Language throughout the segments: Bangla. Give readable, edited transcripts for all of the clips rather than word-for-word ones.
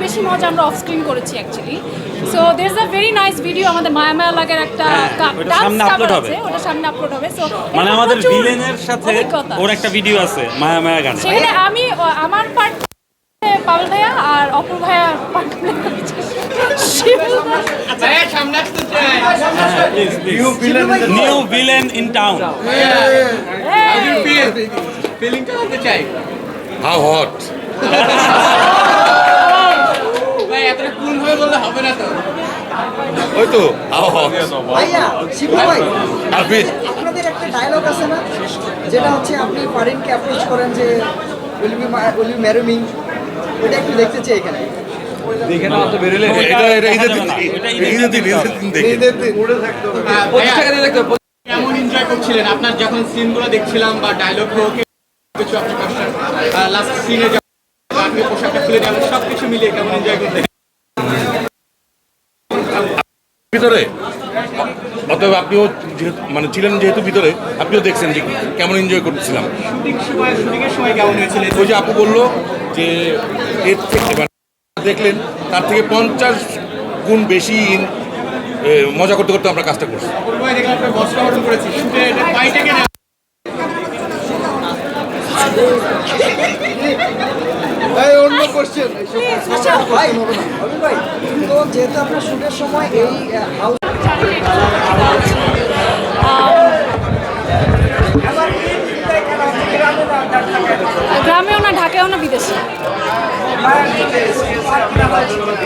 বেশি মজা আমরা অফ স্ক্রিন করেছি actually. So there is a very nice video, আমাদের মায়া মায়া লাগের একটা ডান্স কভার আছে, ওটা সামনে আপলোড হবে। সো মানে আমাদের ভিলেনের সাথে ওর একটা ভিডিও আছে মায়া মায়া গানে, সেখানে আমি আমার পার্ট পাবেল ভাইয়া আর অপূর্ব ভাইয়া part new villain in town. ফিলিংটা হতে চাই। হাউ হট ভাই এতটা কুল হয়ে বললে হবে না তো। ওই তো হাউ হট ভাইয়া শিবু ভাই, আরফিন আপনাদের একটা ডায়লগ আছে না, যেটা হচ্ছে আপনি ফারিনকে অ্যাপ্রোচ করেন যে উইল ইউ ম্যারি মি, ওটা একটু দেখতে চাই এখানে। দেখে না তো বেরোলে এটা ঈদের দিন দেখেন। ভাইয়া, কেমন এনজয় করছিলেন আপনার যখন সিনগুলো দেখছিলাম বা ডায়লগ হোক কিছু আপনার লাস্ট সিনে আপনি পোশাকটা খুলে যাবেন সব কিছু মিলিয়ে কেমন এনজয় করতেন? ভিতরে অতএব আপনিও মানে ছিলেন যেহেতু ভিতরে, আপনিও দেখছেন যে কেমন এনজয় করতেছিলাম। শুটিংয়ের সময় কেমন হয়েছিল? ওই যে আপু বললো যে এর থেকে মানে দেখলেন তার থেকে 50 গুণ বেশি মজা করতে করতে আমরা কাজটা করছি। পূর্বায় দেখলাম আপনি বস্ত্র হরণ করেছি শুটে পাইটে কেন অন্য কোশ্চেন ভাই, অভিন ভাই, তো যেহেতু আপনার শুটের সময় এই হাউস গ্রামেও না, ঢাকায়ও না, বিদেশে।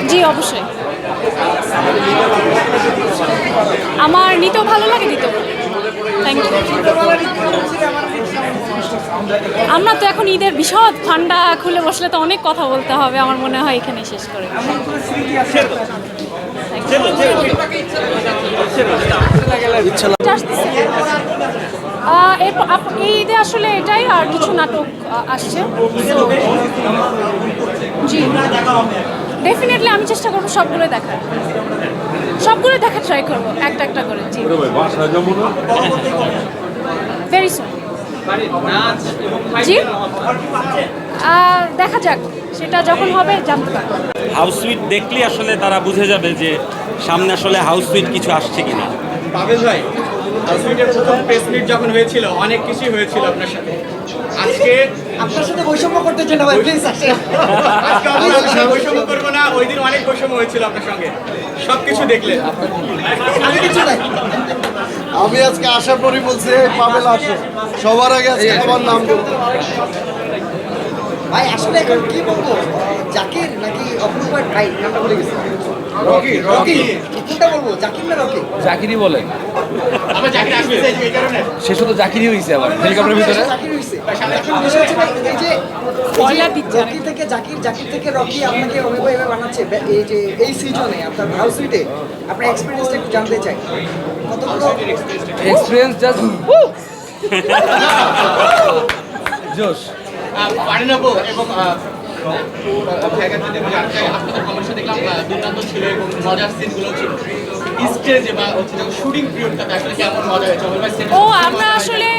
জি অবশ্যই, আমার নিতেও ভালো লাগে, দিতেও। Thank you. আমরা তো এখন ঈদের বিশদ ঠান্ডা খুলে বসলে তো অনেক কথা বলতে হবে, আমার মনে হয় এখানে শেষ করে। এই ঈদে আসলে এটাই, আর কিছু নাটক আসছে। জি ডেফিনেটলি আমি চেষ্টা করবো সবগুলো দেখার ট্রাই করবো, একটা একটা করে। জি ভেরি সুন। জি দেখা যাক, সেটা যখন হবে জানতে পারবো। হাউস সুইট দেখলে আসলে তারা বুঝে যাবে যে সামনে আসলে হাউস সুইট কিছু আসছে কিনা। পাবেল ভাই, হাউসমিটের প্রথম প্রেস মিট যখন হয়েছিল অনেক কিছুই হয়েছিল আপনার সাথে। আজকে আপনার সাথে বৈষম্য করতে চাই না ভাই, প্লিজ আসেন। আজকে আমি বৈষম্য করবো না, ওই দিন অনেক বৈষম্য হয়েছিল আপনার সঙ্গে, সব কিছু দেখলেন। আমি কিছু নাই। আমি আজকে আসার পরই বলছি পাবেল আসো, সবার আগে আজকে আমার নাম বলতে। ভাই আসলে এখন কি বলবো, জাকির নাকি অপূর্ব ভাই, নামটা বলে গেছি। রকি কোনটা বলবো, জাকির না রকি? জাকিরই বলেন, আমরা চাকরি আসতে চাইছি এই কারণে। শেষ তো জাকিরই হয়েছে আবার হেলিকপ্টারের ভিতরে। জাকির হইছে। এখন বিষয় হচ্ছে ভাই, এই যে স্পয়লার দিচ্ছে রকি থেকে জাকির থেকে রকি আপনাকে অভিনয় বানাচ্ছে এই যে এই সিজনে আপনার হাউস সুইটে, আপনার এক্সপেরিয়েন্সটা একটু জানতে চাই। কতগুলো এক্সপিরিয়েন্স জাস্ট জোশ। পারিনাবো এবং আপনাদের কমেন্টসে দেখলাম দুর্দান্ত ছিল এবং মজার সিনগুলো ছিল। স্টেজে বা হচ্ছে শুটিং পিরিয়ডটাতে আসলে কেমন মজা হয়েছে? ও আমরা আসলে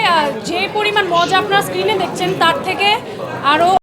যে পরিমাণ মজা আপনারা স্ক্রিনে দেখছেন তার থেকে আরো